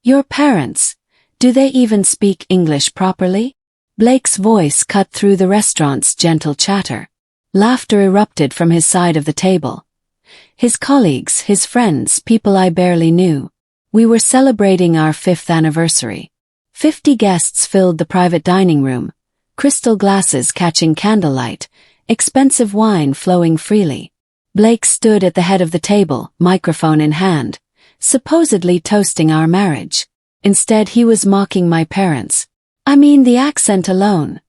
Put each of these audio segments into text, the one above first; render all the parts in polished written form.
Your parents, do they even speak English properly? Blake's voice cut through the restaurant's gentle chatter. Laughter erupted from his side of the table. His colleagues, his friends, people I barely knew. We were celebrating our 5th anniversary. 50 guests filled the private dining room, crystal glasses catching candlelight, expensive wine flowing freely. Blake stood at the head of the table, microphone in hand, supposedly toasting our marriage. Instead, he was mocking my parents. I mean, the accent alone.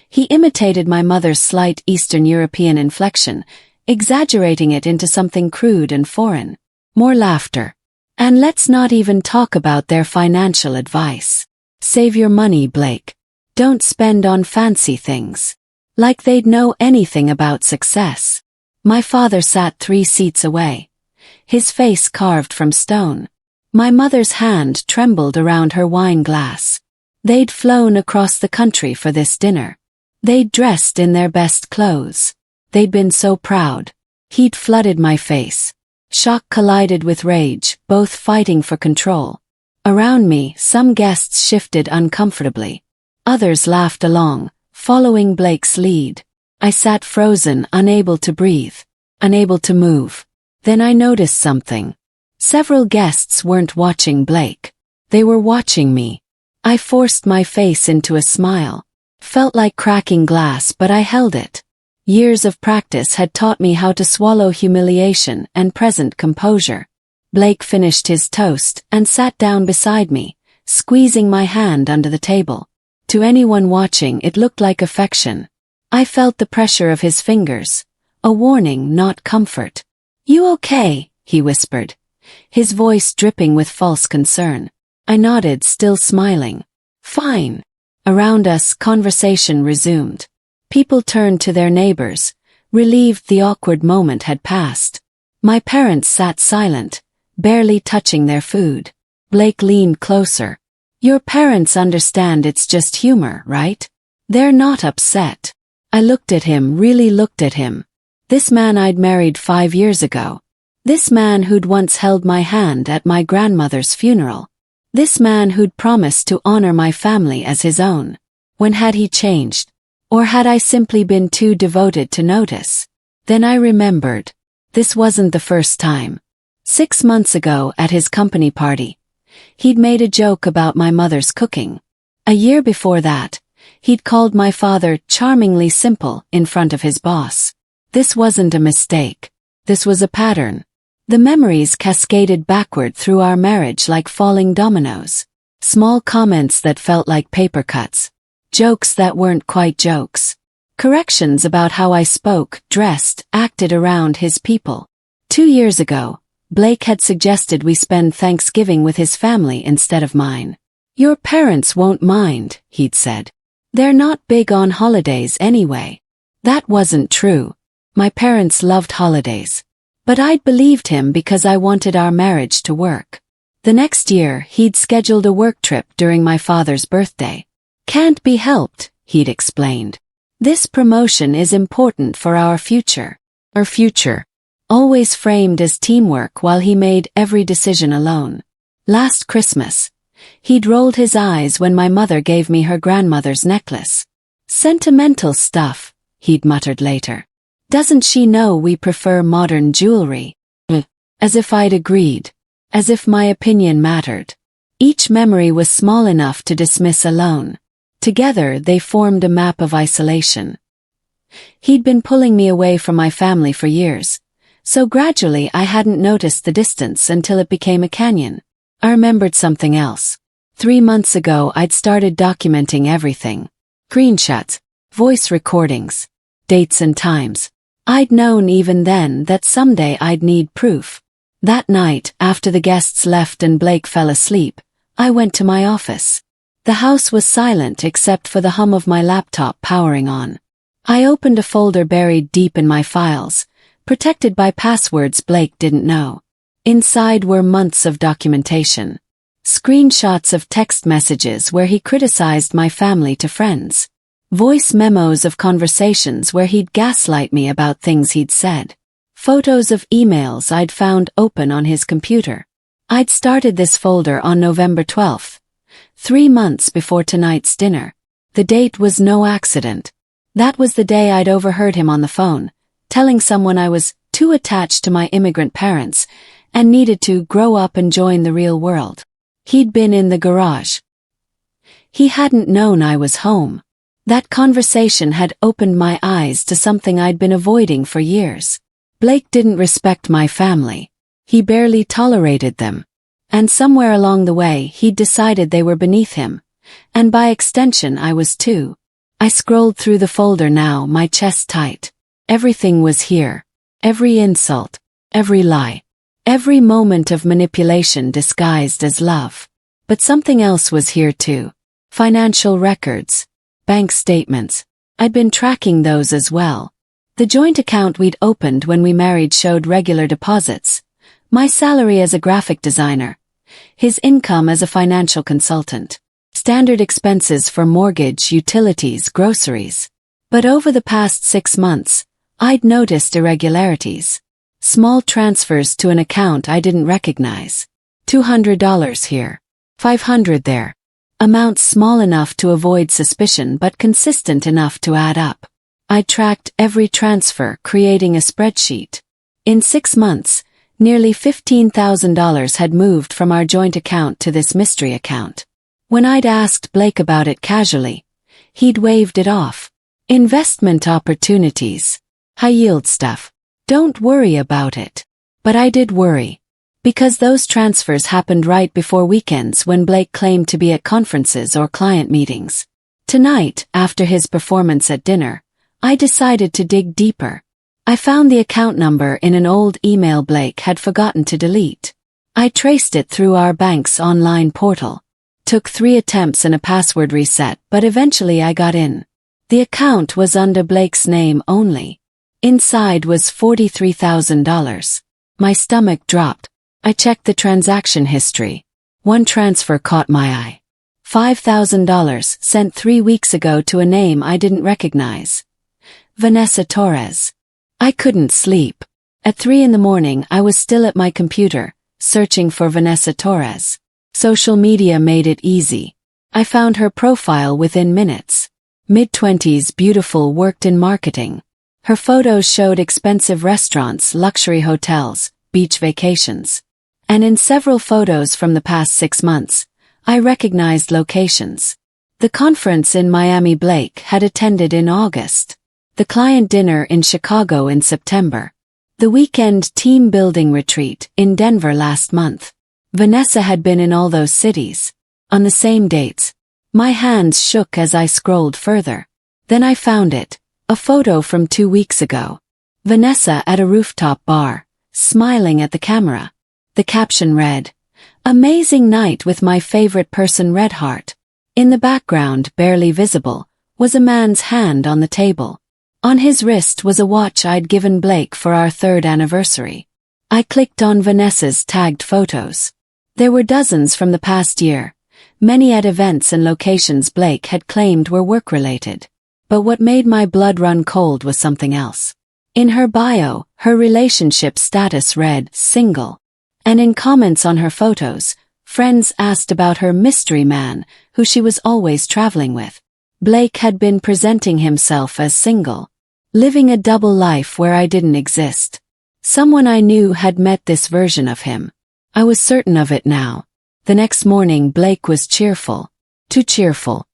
He imitated my mother's slight Eastern European inflection, exaggerating it into something crude and foreign. More laughter. And let's not even talk about their financial advice. Save your money, Blake. Don't spend on fancy things. Like they'd know anything about success. My father sat 3 seats away. His face carved from stone. My mother's hand trembled around her wine glass. They'd flown across the country for this dinner. They'd dressed in their best clothes. They'd been so proud. He'd flooded my face. Shock collided with rage, both fighting for control. Around me, some guests shifted uncomfortably. Others laughed along, following Blake's lead. I sat frozen, unable to breathe, unable to move. Then I noticed something. Several guests weren't watching Blake. They were watching me. I forced my face into a smile. Felt like cracking glass, but I held it. Years of practice had taught me how to swallow humiliation and present composure. Blake finished his toast and sat down beside me, squeezing my hand under the table. To anyone watching, it looked like affection. I felt the pressure of his fingers. A warning, not comfort. "You okay?" he whispered, his voice dripping with false concern. I nodded, still smiling. "Fine." Around us, conversation resumed. People turned to their neighbors, relieved the awkward moment had passed. My parents sat silent, barely touching their food. Blake leaned closer. "Your parents understand it's just humor, right? They're not upset." I looked at him, really looked at him. This man I'd married 5 years ago. This man who'd once held my hand at my grandmother's funeral. This man who'd promised to honor my family as his own. When had he changed? Or had I simply been too devoted to notice? Then I remembered. This wasn't the first time. 6 months ago at his company party, he'd made a joke about my mother's cooking. A year before that, he'd called my father charmingly simple in front of his boss. This wasn't a mistake. This was a pattern. The memories cascaded backward through our marriage like falling dominoes. Small comments that felt like paper cuts. Jokes that weren't quite jokes. Corrections about how I spoke, dressed, acted around his people. 2 years ago, Blake had suggested we spend Thanksgiving with his family instead of mine. "Your parents won't mind," he'd said. "They're not big on holidays anyway." That wasn't true. My parents loved holidays. But I'd believed him because I wanted our marriage to work. The next year, he'd scheduled a work trip during my father's birthday. "Can't be helped," he'd explained. "This promotion is important for our future." Our future. Always framed as teamwork while he made every decision alone. Last Christmas, he'd rolled his eyes when my mother gave me her grandmother's necklace. "Sentimental stuff," he'd muttered later. "Doesn't she know we prefer modern jewelry?" As if I'd agreed. As if my opinion mattered. Each memory was small enough to dismiss alone. Together they formed a map of isolation. He'd been pulling me away from my family for years, so gradually I hadn't noticed the distance until it became a canyon. I remembered something else. 3 months ago I'd started documenting everything. Screenshots, voice recordings, dates and times. I'd known even then that someday I'd need proof. That night, after the guests left and Blake fell asleep, I went to my office. The house was silent except for the hum of my laptop powering on. I opened a folder buried deep in my files, protected by passwords Blake didn't know. Inside were months of documentation. Screenshots of text messages where he criticized my family to friends. Voice memos of conversations where he'd gaslight me about things he'd said. Photos of emails I'd found open on his computer. I'd started this folder on November 12th, 3 months before tonight's dinner. The date was no accident. That was the day I'd overheard him on the phone, telling someone I was too attached to my immigrant parents and needed to grow up and join the real world. He'd been in the garage. He hadn't known I was home. That conversation had opened my eyes to something I'd been avoiding for years. Blake didn't respect my family. He barely tolerated them. And somewhere along the way he'd decided they were beneath him. And by extension I was too. I scrolled through the folder now, my chest tight. Everything was here. Every insult. Every lie. Every moment of manipulation disguised as love. But something else was here too. Financial records. Bank statements. I'd been tracking those as well. The joint account we'd opened when we married showed regular deposits. My salary as a graphic designer. His income as a financial consultant. Standard expenses for mortgage, utilities, groceries. But over the past 6 months, I'd noticed irregularities. Small transfers to an account I didn't recognize. $200 here. $500 there. Amounts small enough to avoid suspicion but consistent enough to add up. I tracked every transfer, creating a spreadsheet. In 6 months, nearly $15,000 had moved from our joint account to this mystery account. When I'd asked Blake about it casually, he'd waved it off. Investment opportunities. High-yield stuff. Don't worry about it. But I did worry. Because those transfers happened right before weekends when Blake claimed to be at conferences or client meetings. Tonight, after his performance at dinner, I decided to dig deeper. I found the account number in an old email Blake had forgotten to delete. I traced it through our bank's online portal. Took 3 attempts and a password reset, but eventually I got in. The account was under Blake's name only. Inside was $43,000. My stomach dropped. I checked the transaction history. One transfer caught my eye. $5,000 sent 3 weeks ago to a name I didn't recognize. Vanessa Torres. I couldn't sleep. At 3 in the morning I was still at my computer, searching for Vanessa Torres. Social media made it easy. I found her profile within minutes. Mid-20s, beautiful, worked in marketing. Her photos showed expensive restaurants, luxury hotels, beach vacations. And in several photos from the past 6 months, I recognized locations. The conference in Miami Blake had attended in August. The client dinner in Chicago in September. The weekend team building retreat in Denver last month. Vanessa had been in all those cities. On the same dates. My hands shook as I scrolled further. Then I found it. A photo from 2 weeks ago. Vanessa at a rooftop bar, smiling at the camera. The caption read, "Amazing night with my favorite person Redheart." In the background, barely visible, was a man's hand on the table. On his wrist was a watch I'd given Blake for our 3rd anniversary. I clicked on Vanessa's tagged photos. There were dozens from the past year, many at events and locations Blake had claimed were work-related. But what made my blood run cold was something else. In her bio, her relationship status read, single. And in comments on her photos, friends asked about her mystery man, who she was always traveling with. Blake had been presenting himself as single. Living a double life where I didn't exist. Someone I knew had met this version of him. I was certain of it now. The next morning Blake was cheerful. Too cheerful.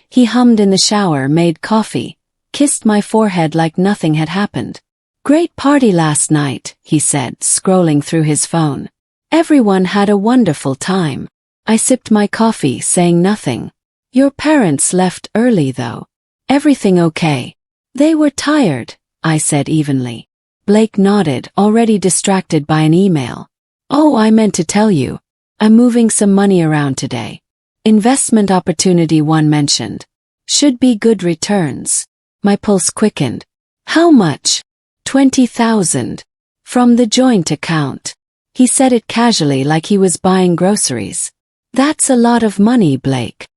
He hummed in the shower, made coffee, kissed my forehead like nothing had happened. "Great party last night," he said, scrolling through his phone. "Everyone had a wonderful time." I sipped my coffee, saying nothing. "Your parents left early though. Everything okay?" "They were tired," I said evenly. Blake nodded, already distracted by an email. "Oh, I meant to tell you. I'm moving some money around today. Investment opportunity one mentioned. Should be good returns." My pulse quickened. "How much?" $20,000. From the joint account. He said it casually like he was buying groceries. "That's a lot of money, Blake."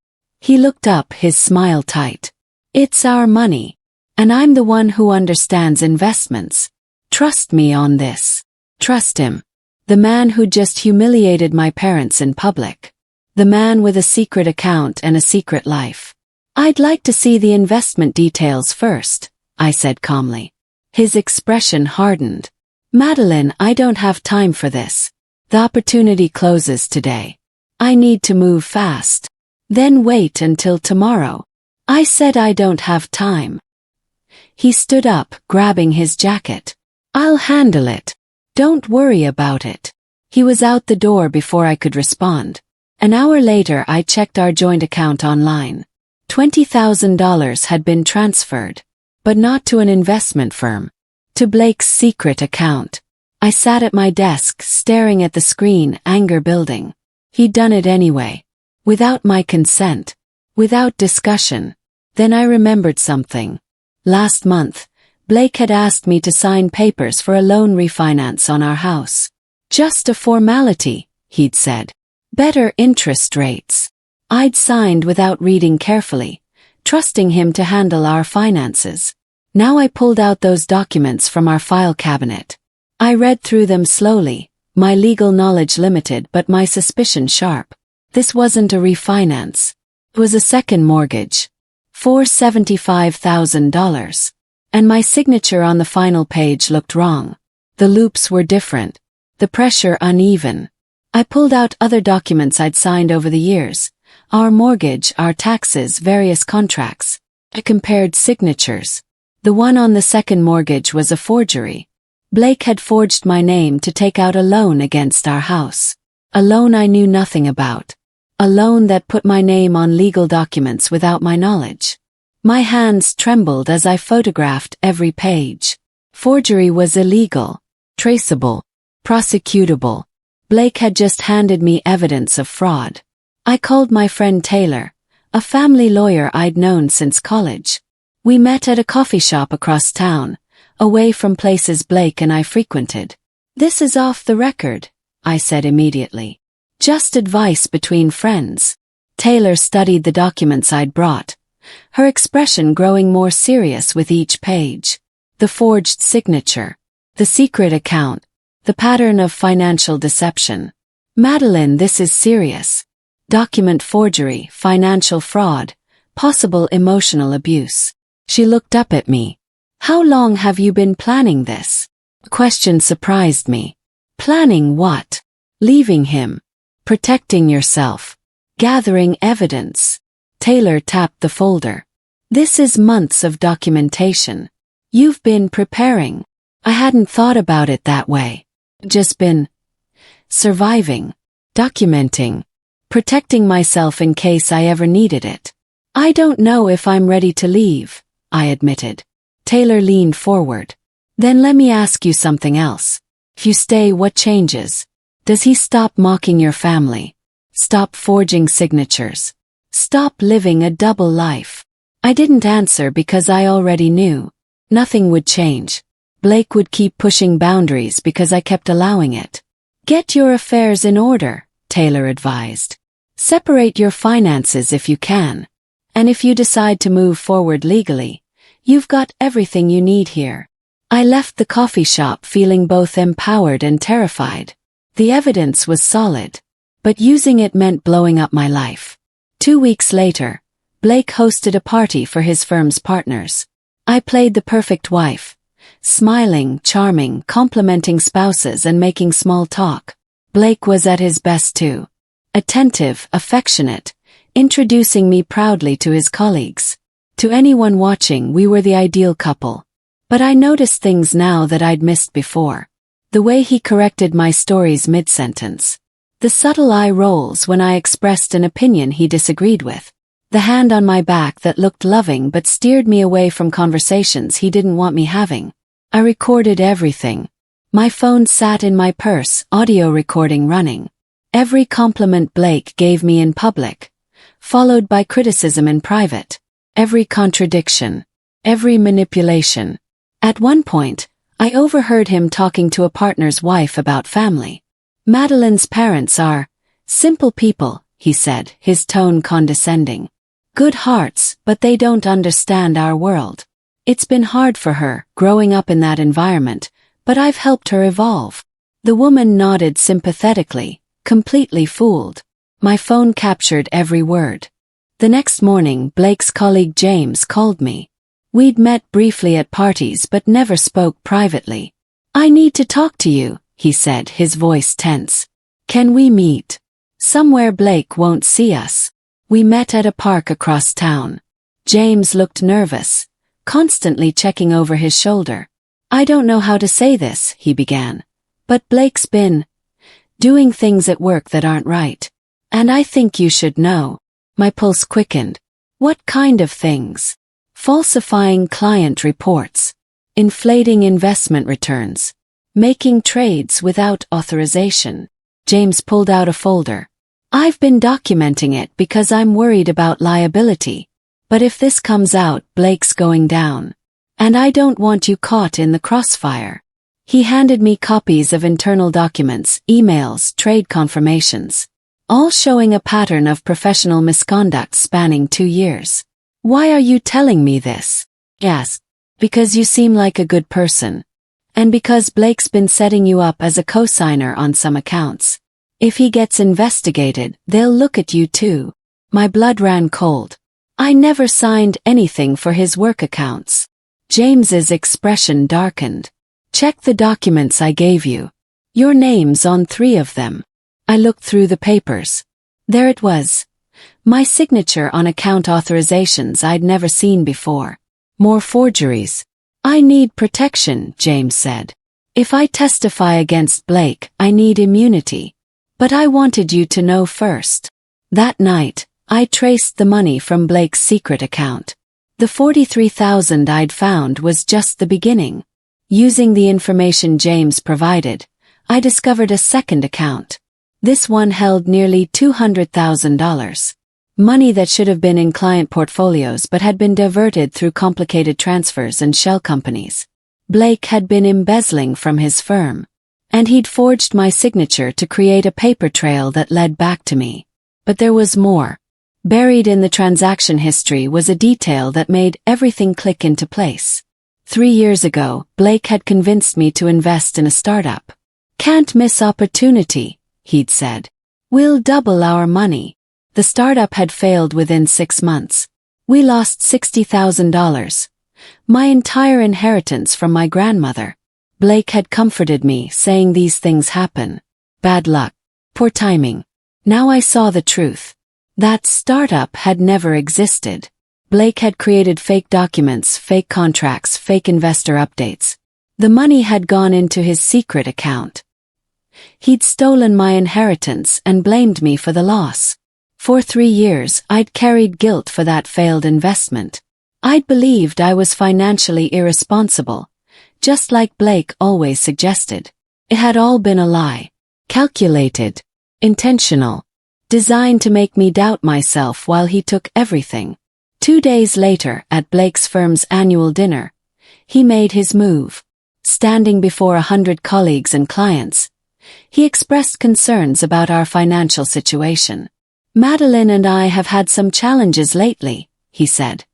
He looked up, his smile tight. "It's our money. And I'm the one who understands investments. Trust me on this." Trust him. The man who just humiliated my parents in public. The man with a secret account and a secret life. I'd like to see the investment details first, I said calmly. His expression hardened. Madeline, I don't have time for this. The opportunity closes today. I need to move fast. Then wait until tomorrow. I said I don't have time. He stood up, grabbing his jacket. I'll handle it. Don't worry about it. He was out the door before I could respond. An hour later I checked our joint account online. $20,000 had been transferred. But not to an investment firm. To Blake's secret account. I sat at my desk, staring at the screen, anger building. He'd done it anyway. Without my consent. Without discussion. Then I remembered something. Last month, Blake had asked me to sign papers for a loan refinance on our house. Just a formality, he'd said. Better interest rates. I'd signed without reading carefully, trusting him to handle our finances. Now I pulled out those documents from our file cabinet. I read through them slowly, my legal knowledge limited but my suspicion sharp. This wasn't a refinance. It was a second mortgage. For $75,000. And my signature on the final page looked wrong. The loops were different. The pressure uneven. I pulled out other documents I'd signed over the years. Our mortgage, our taxes, various contracts. I compared signatures. The one on the second mortgage was a forgery. Blake had forged my name to take out a loan against our house. A loan I knew nothing about. A loan that put my name on legal documents without my knowledge. My hands trembled as I photographed every page. Forgery was illegal, traceable, prosecutable. Blake had just handed me evidence of fraud. I called my friend Taylor, a family lawyer I'd known since college. We met at a coffee shop across town, away from places Blake and I frequented. This is off the record, I said immediately. Just advice between friends. Taylor studied the documents I'd brought, her expression growing more serious with each page. The forged signature. The secret account. The pattern of financial deception. Madeline, this is serious. Document forgery, financial fraud, possible emotional abuse. She looked up at me. How long have you been planning this? The question surprised me. Planning what? Leaving him. Protecting yourself. Gathering evidence. Taylor tapped the folder. This is months of documentation. You've been preparing. I hadn't thought about it that way. Just been surviving. Documenting. Protecting myself in case I ever needed it. I don't know if I'm ready to leave, I admitted. Taylor leaned forward. Then let me ask you something else. If you stay, what changes? Does he stop mocking your family? Stop forging signatures? Stop living a double life? I didn't answer because I already knew. Nothing would change. Blake would keep pushing boundaries because I kept allowing it. Get your affairs in order, Taylor advised. Separate your finances if you can. And if you decide to move forward legally, you've got everything you need here. I left the coffee shop feeling both empowered and terrified. The evidence was solid, but using it meant blowing up my life. 2 weeks later, Blake hosted a party for his firm's partners. I played the perfect wife, smiling, charming, complimenting spouses and making small talk. Blake was at his best too. Attentive, affectionate, introducing me proudly to his colleagues. To anyone watching, we were the ideal couple. But I noticed things now that I'd missed before. The way he corrected my stories mid-sentence. The subtle eye rolls when I expressed an opinion he disagreed with. The hand on my back that looked loving but steered me away from conversations he didn't want me having. I recorded everything. My phone sat in my purse, audio recording running. Every compliment Blake gave me in public, followed by criticism in private. Every contradiction. Every manipulation. At one point, I overheard him talking to a partner's wife about family. Madeline's parents are simple people, he said, his tone condescending. Good hearts, but they don't understand our world. It's been hard for her, growing up in that environment, but I've helped her evolve. The woman nodded sympathetically, completely fooled. My phone captured every word. The next morning, Blake's colleague James called me. We'd met briefly at parties but never spoke privately. "I need to talk to you," he said, his voice tense. "Can we meet somewhere Blake won't see us?" We met at a park across town. James looked nervous, constantly checking over his shoulder. "I don't know how to say this," he began, "but Blake's been doing things at work that aren't right. And I think you should know." My pulse quickened. "What kind of things?" "Falsifying client reports, inflating investment returns, making trades without authorization." James pulled out a folder. "I've been documenting it because I'm worried about liability. But if this comes out, Blake's going down. And I don't want you caught in the crossfire." He handed me copies of internal documents, emails, trade confirmations, all showing a pattern of professional misconduct spanning 2 years. "Why are you telling me this?" he asked. "Because you seem like a good person. And because Blake's been setting you up as a co-signer on some accounts. If he gets investigated, they'll look at you too." My blood ran cold. "I never signed anything for his work accounts." James's expression darkened. "Check the documents I gave you. Your name's on 3 of them." I looked through the papers. There it was. My signature on account authorizations I'd never seen before. More forgeries. "I need protection," James said. "If I testify against Blake, I need immunity. But I wanted you to know first." That night, I traced the money from Blake's secret account. The $43,000 I'd found was just the beginning. Using the information James provided, I discovered a second account. This one held nearly $200,000. Money that should have been in client portfolios but had been diverted through complicated transfers and shell companies. Blake had been embezzling from his firm. And he'd forged my signature to create a paper trail that led back to me. But there was more. Buried in the transaction history was a detail that made everything click into place. 3 years ago, Blake had convinced me to invest in a startup. "Can't miss opportunity," he'd said. "We'll double our money." The startup had failed within 6 months. We lost $60,000. My entire inheritance from my grandmother. Blake had comforted me, saying these things happen. Bad luck. Poor timing. Now I saw the truth. That startup had never existed. Blake had created fake documents, fake contracts, fake investor updates. The money had gone into his secret account. He'd stolen my inheritance and blamed me for the loss. For 3 years, I'd carried guilt for that failed investment. I'd believed I was financially irresponsible, just like Blake always suggested. It had all been a lie. Calculated. Intentional. Designed to make me doubt myself while he took everything. 2 days later, at Blake's firm's annual dinner, he made his move. Standing before 100 colleagues and clients, he expressed concerns about our financial situation. "Madeline and I have had some challenges lately," he said,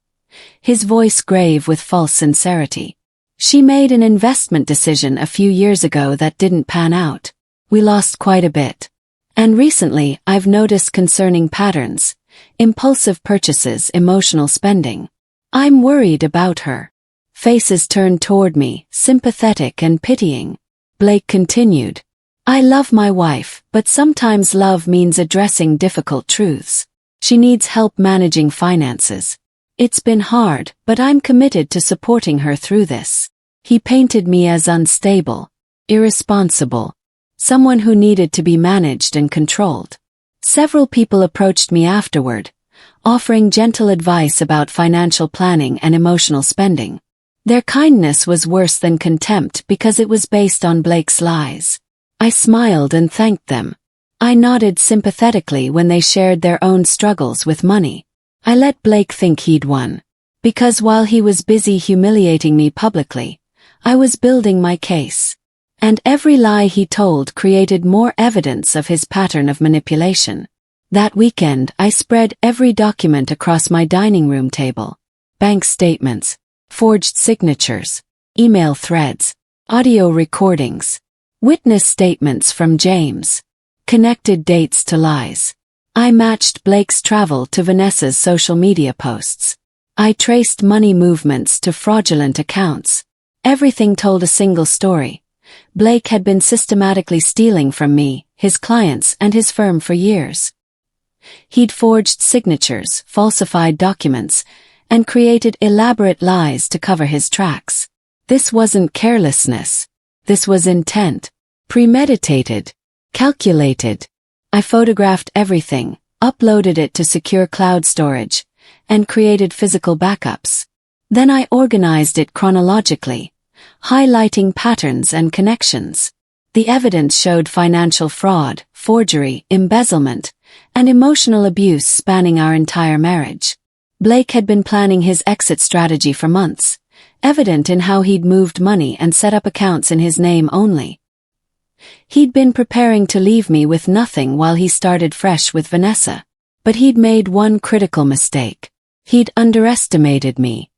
his voice grave with false sincerity. "She made an investment decision a few years ago that didn't pan out. We lost quite a bit. And recently, I've noticed concerning patterns, impulsive purchases, emotional spending. I'm worried about her." Faces turned toward me, sympathetic and pitying. Blake continued, "I love my wife, but sometimes love means addressing difficult truths. She needs help managing finances. It's been hard, but I'm committed to supporting her through this." He painted me as unstable, irresponsible, someone who needed to be managed and controlled. Several people approached me afterward, offering gentle advice about financial planning and emotional spending. Their kindness was worse than contempt because it was based on Blake's lies. I smiled and thanked them. I nodded sympathetically when they shared their own struggles with money. I let Blake think he'd won. Because while he was busy humiliating me publicly, I was building my case. And every lie he told created more evidence of his pattern of manipulation. That weekend, I spread every document across my dining room table. Bank statements, forged signatures, email threads, audio recordings. Witness statements from James. Connected dates to lies. I matched Blake's travel to Vanessa's social media posts. I traced money movements to fraudulent accounts. Everything told a single story. Blake had been systematically stealing from me, his clients, and his firm for years. He'd forged signatures, falsified documents, and created elaborate lies to cover his tracks. This wasn't carelessness. This was intent. Premeditated. Calculated. I photographed everything, uploaded it to secure cloud storage, and created physical backups. Then I organized it chronologically, highlighting patterns and connections. The evidence showed financial fraud, forgery, embezzlement, and emotional abuse spanning our entire marriage. Blake had been planning his exit strategy for months, evident in how he'd moved money and set up accounts in his name only. He'd been preparing to leave me with nothing while he started fresh with Vanessa. But he'd made one critical mistake. He'd underestimated me.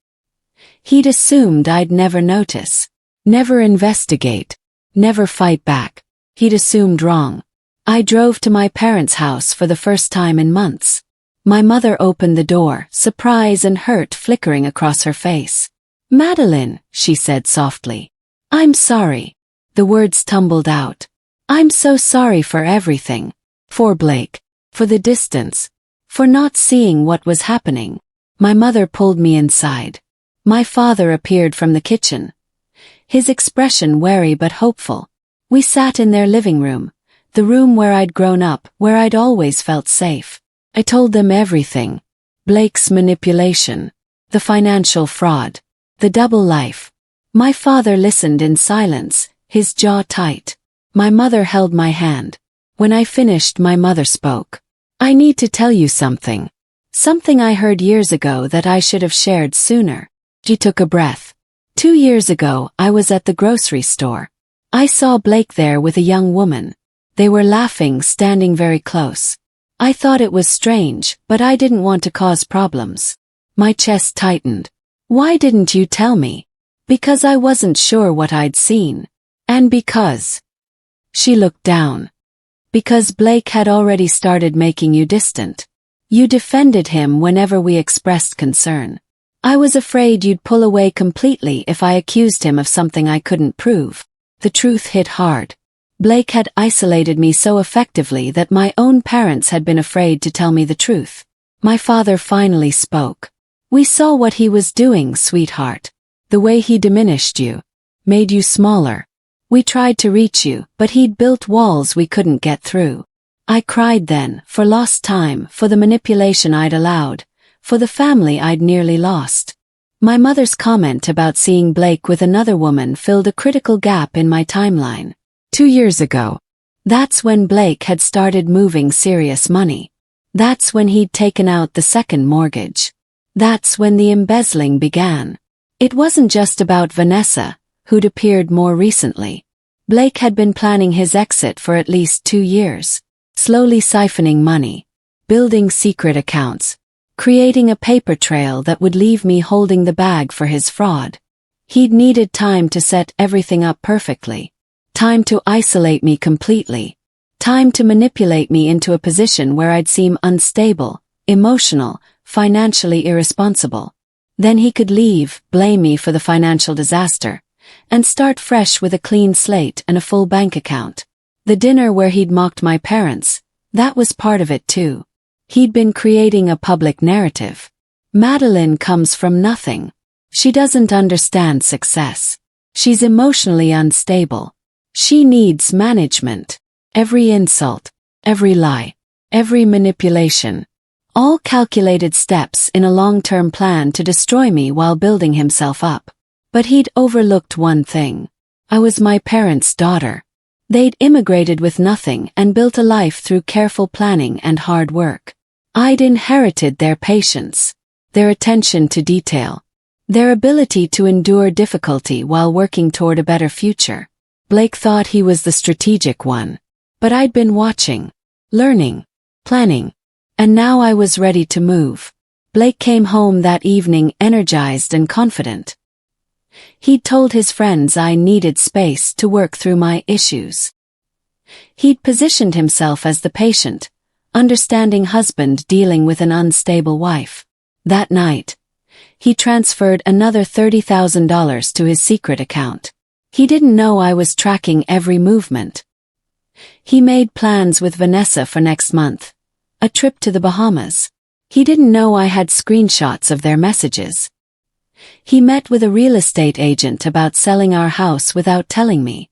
He'd assumed I'd never notice, never investigate, never fight back. He'd assumed wrong. I drove to my parents' house for the first time in months. My mother opened the door, surprise and hurt flickering across her face. "Madeline," she said softly. "I'm sorry." The words tumbled out. "I'm so sorry for everything. For Blake. For the distance. For not seeing what was happening." My mother pulled me inside. My father appeared from the kitchen. His expression wary but hopeful. We sat in their living room, the room where I'd grown up, where I'd always felt safe. I told them everything. Blake's manipulation. The financial fraud. The double life. My father listened in silence, his jaw tight. My mother held my hand. When I finished, my mother spoke. "I need to tell you something. Something I heard years ago that I should have shared sooner." She took a breath. 2 years ago, I was at the grocery store. I saw Blake there with a young woman. They were laughing, standing very close. I thought it was strange, but I didn't want to cause problems. My chest tightened. "Why didn't you tell me?" "Because I wasn't sure what I'd seen. And because..." She looked down. "Because Blake had already started making you distant. You defended him whenever we expressed concern. I was afraid you'd pull away completely if I accused him of something I couldn't prove." The truth hit hard. Blake had isolated me so effectively that my own parents had been afraid to tell me the truth. My father finally spoke. "We saw what he was doing, sweetheart. The way he diminished you. Made you smaller. We tried to reach you, but he'd built walls we couldn't get through." I cried then, for lost time, for the manipulation I'd allowed, for the family I'd nearly lost. My mother's comment about seeing Blake with another woman filled a critical gap in my timeline. 2 years ago. That's when Blake had started moving serious money. That's when he'd taken out the second mortgage. That's when the embezzling began. It wasn't just about Vanessa, who'd appeared more recently. Blake had been planning his exit for at least 2 years, slowly siphoning money, building secret accounts, creating a paper trail that would leave me holding the bag for his fraud. He'd needed time to set everything up perfectly, time to isolate me completely, time to manipulate me into a position where I'd seem unstable, emotional, financially irresponsible. Then he could leave, blame me for the financial disaster, and start fresh with a clean slate and a full bank account. The dinner where he'd mocked my parents, that was part of it too. He'd been creating a public narrative. Madeline comes from nothing. She doesn't understand success. She's emotionally unstable. She needs management. Every insult, every lie, every manipulation. All calculated steps in a long-term plan to destroy me while building himself up. But he'd overlooked one thing. I was my parents' daughter. They'd immigrated with nothing and built a life through careful planning and hard work. I'd inherited their patience, their attention to detail, their ability to endure difficulty while working toward a better future. Blake thought he was the strategic one. But I'd been watching, learning, planning, and now I was ready to move. Blake came home that evening energized and confident. He'd told his friends I needed space to work through my issues. He'd positioned himself as the patient, understanding husband dealing with an unstable wife. That night, he transferred another $30,000 to his secret account. He didn't know I was tracking every movement. He made plans with Vanessa for next month, a trip to the Bahamas. He didn't know I had screenshots of their messages. He met with a real estate agent about selling our house without telling me.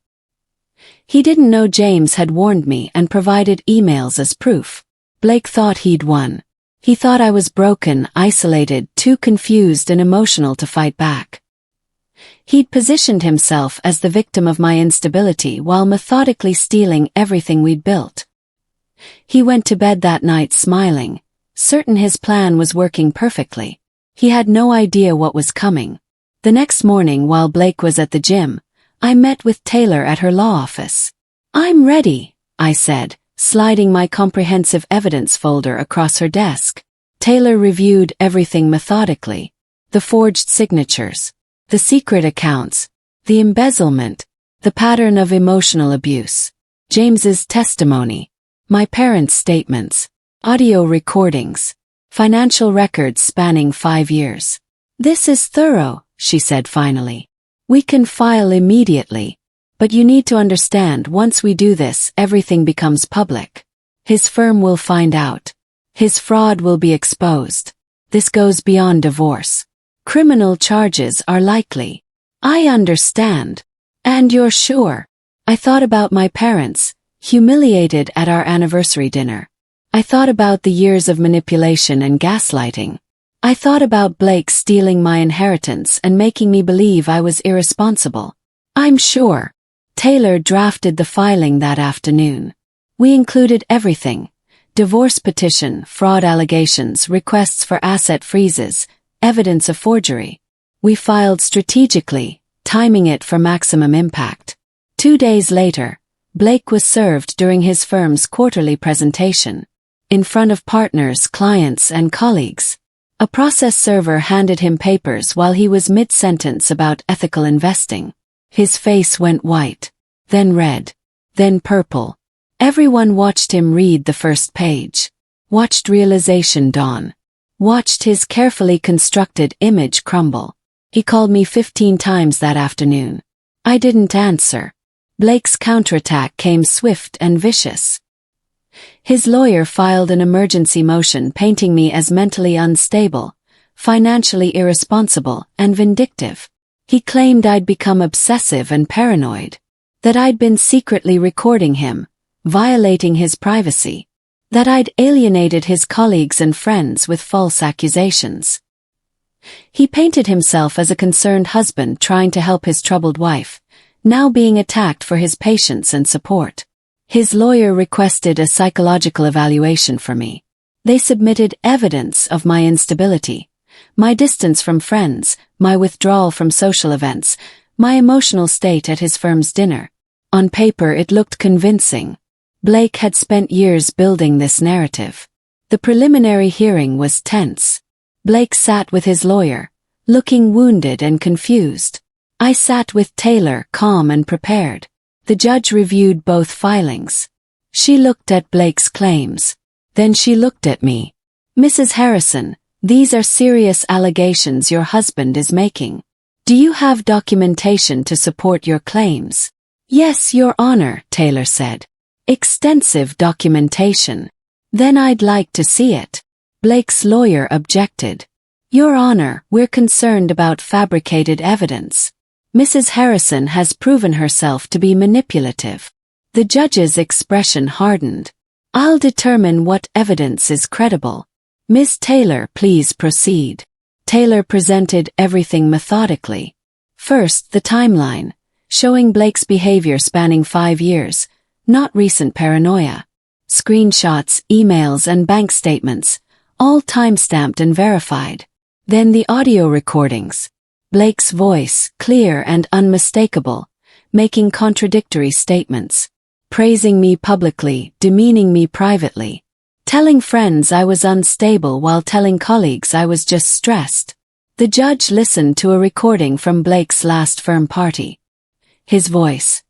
He didn't know James had warned me and provided emails as proof. Blake thought he'd won. He thought I was broken, isolated, too confused and emotional to fight back. He'd positioned himself as the victim of my instability while methodically stealing everything we'd built. He went to bed that night smiling, certain his plan was working perfectly. He had no idea what was coming. The next morning while Blake was at the gym, I met with Taylor at her law office. "I'm ready," I said, sliding my comprehensive evidence folder across her desk. Taylor reviewed everything methodically. The forged signatures, the secret accounts, the embezzlement, the pattern of emotional abuse, James's testimony, my parents' statements, audio recordings, financial records spanning 5 years. "This is thorough," she said finally. "We can file immediately. But you need to understand, once we do this, everything becomes public. His firm will find out. His fraud will be exposed. This goes beyond divorce. Criminal charges are likely." "I understand. And you're sure?" I thought about my parents, humiliated at our anniversary dinner. I thought about the years of manipulation and gaslighting. I thought about Blake stealing my inheritance and making me believe I was irresponsible. "I'm sure." Taylor drafted the filing that afternoon. We included everything: divorce petition, fraud allegations, requests for asset freezes, evidence of forgery. We filed strategically, timing it for maximum impact. 2 days later, Blake was served during his firm's quarterly presentation. In front of partners, clients, and colleagues. A process server handed him papers while he was mid-sentence about ethical investing. His face went white, then red, then purple. Everyone watched him read the first page, watched realization dawn, watched his carefully constructed image crumble. He called me 15 times that afternoon. I didn't answer. Blake's counterattack came swift and vicious. His lawyer filed an emergency motion painting me as mentally unstable, financially irresponsible, and vindictive. He claimed I'd become obsessive and paranoid, that I'd been secretly recording him, violating his privacy, that I'd alienated his colleagues and friends with false accusations. He painted himself as a concerned husband trying to help his troubled wife, now being attacked for his patience and support. His lawyer requested a psychological evaluation for me. They submitted evidence of my instability, my distance from friends, my withdrawal from social events, my emotional state at his firm's dinner. On paper it looked convincing. Blake had spent years building this narrative. The preliminary hearing was tense. Blake sat with his lawyer, looking wounded and confused. I sat with Taylor, calm and prepared. The judge reviewed both filings. She looked at Blake's claims. Then she looked at me. "Mrs. Harrison, these are serious allegations your husband is making. Do you have documentation to support your claims?" "Yes, Your Honor," Taylor said. "Extensive documentation." "Then I'd like to see it." Blake's lawyer objected. "Your Honor, we're concerned about fabricated evidence. Mrs. Harrison has proven herself to be manipulative." The judge's expression hardened. "I'll determine what evidence is credible. Ms. Taylor, please proceed." Taylor presented everything methodically. First, the timeline, showing Blake's behavior spanning 5 years, not recent paranoia. Screenshots, emails, and bank statements, all time-stamped and verified. Then the audio recordings. Blake's voice, clear and unmistakable, making contradictory statements. Praising me publicly, demeaning me privately. Telling friends I was unstable while telling colleagues I was just stressed. The judge listened to a recording from Blake's last firm party. His voice.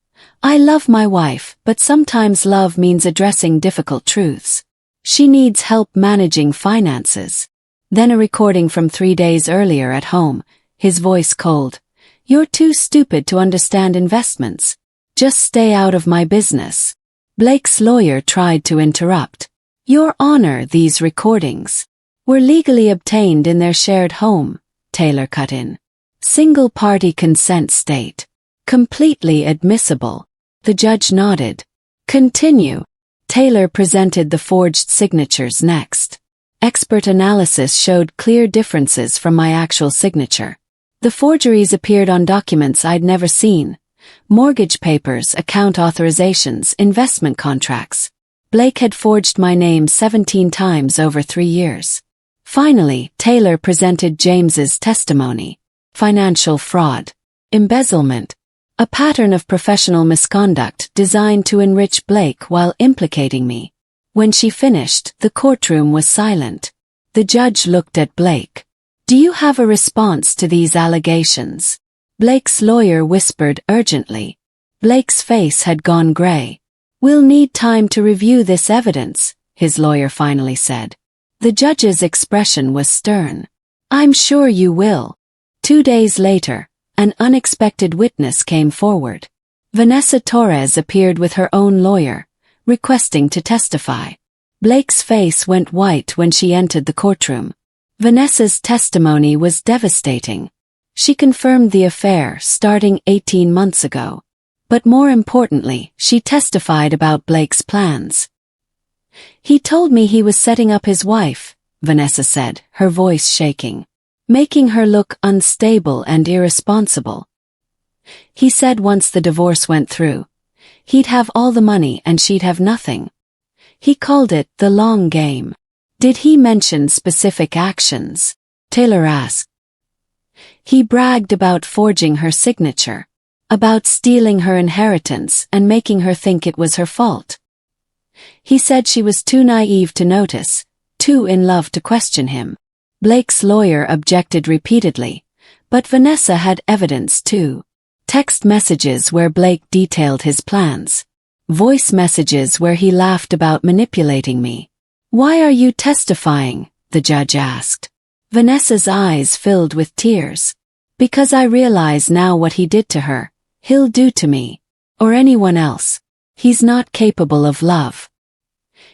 I love my wife, but sometimes love means addressing difficult truths. She needs help managing finances. Then a recording from 3 days earlier at home, his voice cold. You're too stupid to understand investments. Just stay out of my business. Blake's lawyer tried to interrupt. Your Honor, these recordings were legally obtained in their shared home, Taylor cut in. Single-party consent state. Completely admissible. The judge nodded. Continue. Taylor presented the forged signatures next. Expert analysis showed clear differences from my actual signature. The forgeries appeared on documents I'd never seen. Mortgage papers, account authorizations, investment contracts. Blake had forged my name 17 times over 3 years. Finally, Taylor presented James's testimony. Financial fraud. Embezzlement. A pattern of professional misconduct designed to enrich Blake while implicating me. When she finished, the courtroom was silent. The judge looked at Blake. Do you have a response to these allegations? Blake's lawyer whispered urgently. Blake's face had gone gray. We'll need time to review this evidence, his lawyer finally said. The judge's expression was stern. I'm sure you will. 2 days later, an unexpected witness came forward. Vanessa Torres appeared with her own lawyer, requesting to testify. Blake's face went white when she entered the courtroom. Vanessa's testimony was devastating. She confirmed the affair starting 18 months ago. But more importantly, she testified about Blake's plans. He told me he was setting up his wife, Vanessa said, her voice shaking, making her look unstable and irresponsible. He said once the divorce went through, he'd have all the money and she'd have nothing. He called it the long game. Did he mention specific actions? Taylor asked. He bragged about forging her signature, about stealing her inheritance and making her think it was her fault. He said she was too naive to notice, too in love to question him. Blake's lawyer objected repeatedly, but Vanessa had evidence too. Text messages where Blake detailed his plans. Voice messages where he laughed about manipulating me. Why are you testifying? The judge asked. Vanessa's eyes filled with tears. Because I realize now what he did to her, he'll do to me. Or anyone else. He's not capable of love.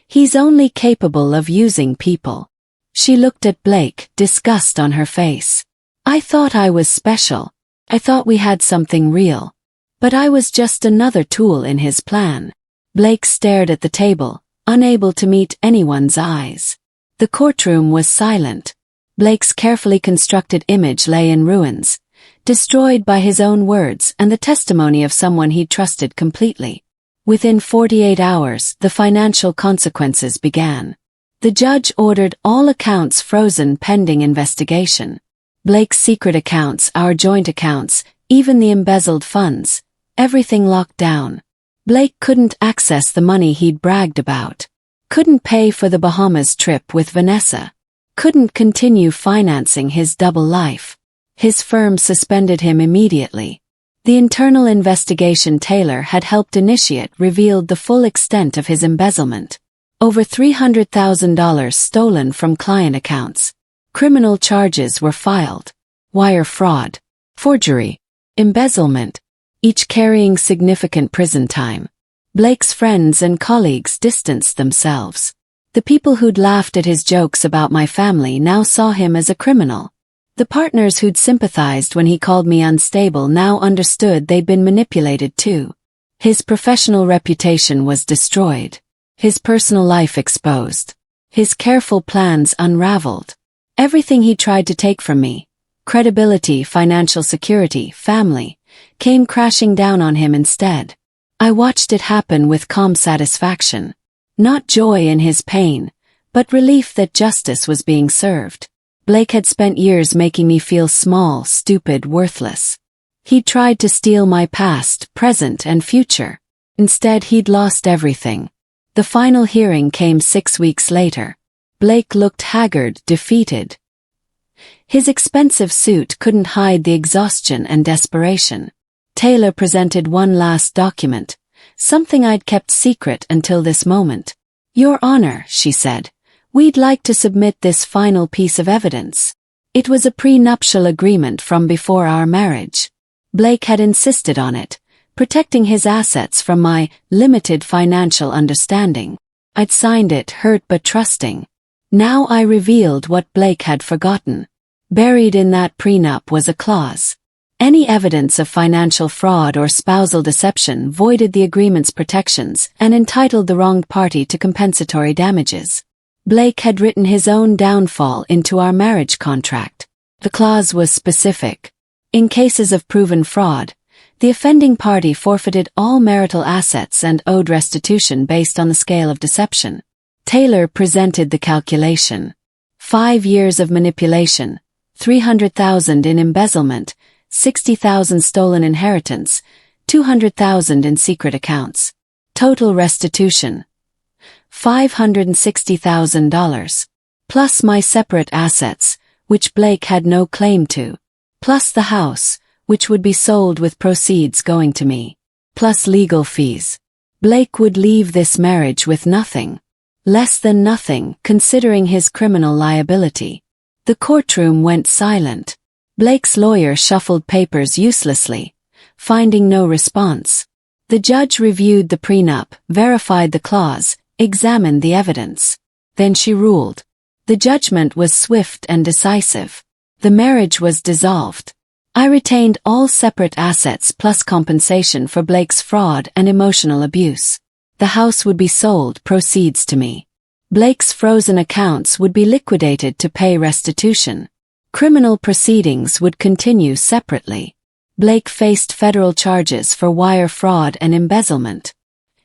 He's only capable of using people. She looked at Blake, disgust on her face. I thought I was special. I thought we had something real. But I was just another tool in his plan. Blake stared at the table, unable to meet anyone's eyes. The courtroom was silent. Blake's carefully constructed image lay in ruins, destroyed by his own words and the testimony of someone he trusted completely. Within 48 hours, the financial consequences began. The judge ordered all accounts frozen pending investigation. Blake's secret accounts, our joint accounts, even the embezzled funds, everything locked down. Blake couldn't access the money he'd bragged about. Couldn't pay for the Bahamas trip with Vanessa. Couldn't continue financing his double life. His firm suspended him immediately. The internal investigation Taylor had helped initiate revealed the full extent of his embezzlement. Over $300,000 stolen from client accounts. Criminal charges were filed. Wire fraud, forgery, embezzlement, each carrying significant prison time. Blake's friends and colleagues distanced themselves. The people who'd laughed at his jokes about my family now saw him as a criminal. The partners who'd sympathized when he called me unstable now understood they'd been manipulated too. His professional reputation was destroyed. His personal life exposed. His careful plans unraveled. Everything he tried to take from me, credibility, financial security, family, came crashing down on him instead. I watched it happen with calm satisfaction. Not joy in his pain, but relief that justice was being served. Blake had spent years making me feel small, stupid, worthless. He'd tried to steal my past, present, and future. Instead, he'd lost everything. The final hearing came 6 weeks later. Blake looked haggard, defeated. His expensive suit couldn't hide the exhaustion and desperation. Taylor presented one last document, something I'd kept secret until this moment. "Your Honor," she said, "we'd like to submit this final piece of evidence." It was a prenuptial agreement from before our marriage. Blake had insisted on it, protecting his assets from my limited financial understanding. I'd signed it, hurt but trusting. Now I revealed what Blake had forgotten. Buried in that prenup was a clause. Any evidence of financial fraud or spousal deception voided the agreement's protections and entitled the wronged party to compensatory damages. Blake had written his own downfall into our marriage contract. The clause was specific. In cases of proven fraud, the offending party forfeited all marital assets and owed restitution based on the scale of deception. Taylor presented the calculation. 5 years of manipulation, $300,000 in embezzlement, $60,000 stolen inheritance, $200,000 in secret accounts. Total restitution, $560,000. Plus my separate assets, which Blake had no claim to. Plus the house, which would be sold with proceeds going to me. Plus legal fees. Blake would leave this marriage with nothing. Less than nothing, considering his criminal liability. The courtroom went silent. Blake's lawyer shuffled papers uselessly, finding no response. The judge reviewed the prenup, verified the clause, examined the evidence. Then she ruled. The judgment was swift and decisive. The marriage was dissolved. I retained all separate assets plus compensation for Blake's fraud and emotional abuse. The house would be sold, proceeds to me. Blake's frozen accounts would be liquidated to pay restitution. Criminal proceedings would continue separately. Blake faced federal charges for wire fraud and embezzlement.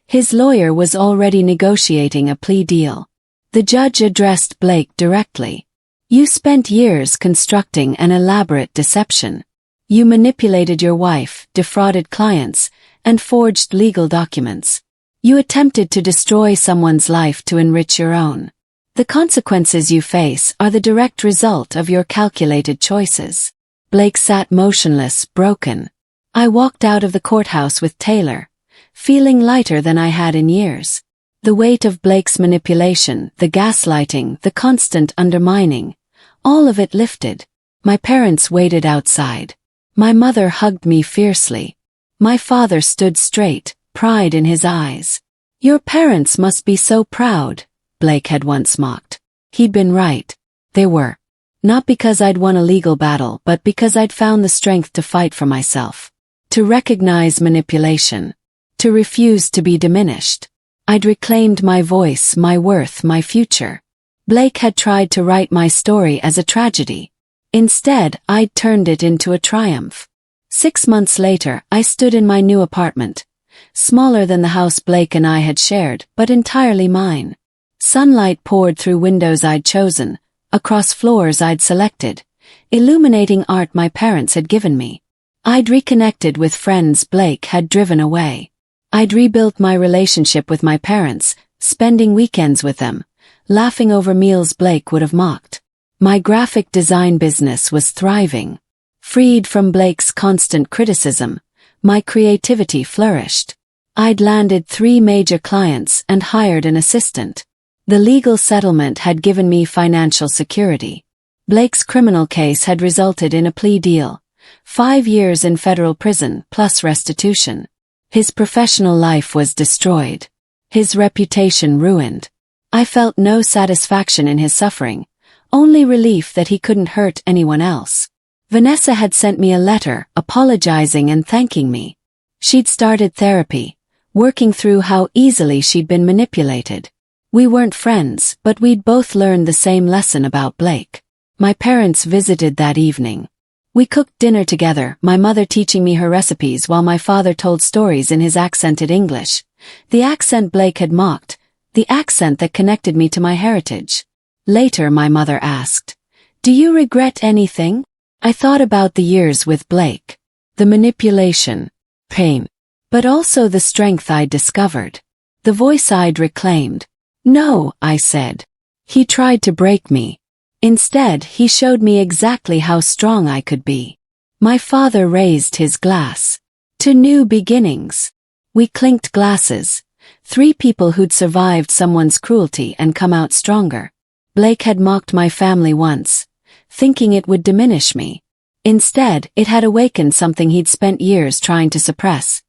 His lawyer was already negotiating a plea deal. The judge addressed Blake directly. "You spent years constructing an elaborate deception. You manipulated your wife, defrauded clients, and forged legal documents. You attempted to destroy someone's life to enrich your own. The consequences you face are the direct result of your calculated choices." Blake sat motionless, broken. I walked out of the courthouse with Taylor, feeling lighter than I had in years. The weight of Blake's manipulation, the gaslighting, the constant undermining, all of it lifted. My parents waited outside. My mother hugged me fiercely. My father stood straight, pride in his eyes. "Your parents must be so proud," Blake had once mocked. He'd been right. They were. Not because I'd won a legal battle, but because I'd found the strength to fight for myself. To recognize manipulation. To refuse to be diminished. I'd reclaimed my voice, my worth, my future. Blake had tried to write my story as a tragedy. Instead, I'd turned it into a triumph. 6 months later, I stood in my new apartment. Smaller than the house Blake and I had shared, but entirely mine. Sunlight poured through windows I'd chosen, across floors I'd selected, illuminating art my parents had given me. I'd reconnected with friends Blake had driven away. I'd rebuilt my relationship with my parents, spending weekends with them, laughing over meals Blake would have mocked. My graphic design business was thriving. Freed from Blake's constant criticism, my creativity flourished. I'd landed 3 major clients and hired an assistant. The legal settlement had given me financial security. Blake's criminal case had resulted in a plea deal. 5 years in federal prison plus restitution. His professional life was destroyed. His reputation ruined. I felt no satisfaction in his suffering, only relief that he couldn't hurt anyone else. Vanessa had sent me a letter, apologizing and thanking me. She'd started therapy, working through how easily she'd been manipulated. We weren't friends, but we'd both learned the same lesson about Blake. My parents visited that evening. We cooked dinner together, my mother teaching me her recipes while my father told stories in his accented English. The accent Blake had mocked, the accent that connected me to my heritage. Later my mother asked, "Do you regret anything?" I thought about the years with Blake. The manipulation, pain, but also the strength I'd discovered. The voice I'd reclaimed. "No," I said. "He tried to break me. Instead, he showed me exactly how strong I could be. My father raised his glass. To new beginnings. We clinked glasses. 3 people who'd survived someone's cruelty and come out stronger. Blake had mocked my family once, thinking it would diminish me. Instead, it had awakened something he'd spent years trying to suppress.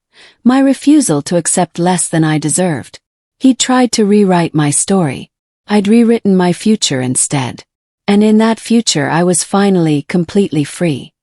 My refusal to accept less than I deserved. He'd tried to rewrite my story. I'd rewritten my future instead. And in that future I was finally completely free.